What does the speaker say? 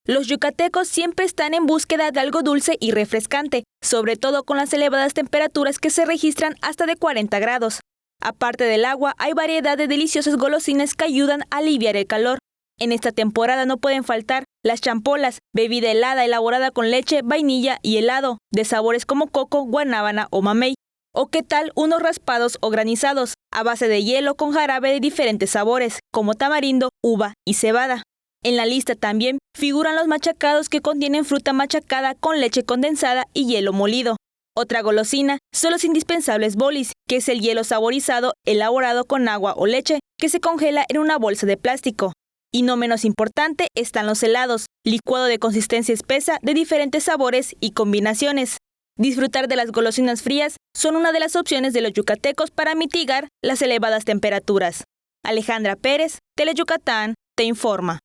Los yucatecos siempre están en búsqueda de algo dulce y refrescante, sobre todo con las elevadas temperaturas que se registran hasta de 40 grados. Aparte del agua, hay variedad de deliciosas golosinas que ayudan a aliviar el calor. En esta temporada no pueden faltar las champolas, bebida helada elaborada con leche, vainilla y helado, de sabores como coco, guanábana o mamey. O qué tal unos raspados o granizados, a base de hielo con jarabe de diferentes sabores, como tamarindo, uva y cebada. En la lista también figuran los machacados que contienen fruta machacada con leche condensada y hielo molido. Otra golosina son los indispensables bolis, que es el hielo saborizado elaborado con agua o leche que se congela en una bolsa de plástico. Y no menos importante están los helados, licuado de consistencia espesa de diferentes sabores y combinaciones. Disfrutar de las golosinas frías son una de las opciones de los yucatecos para mitigar las elevadas temperaturas. Alejandra Pérez, Teleyucatán, te informa.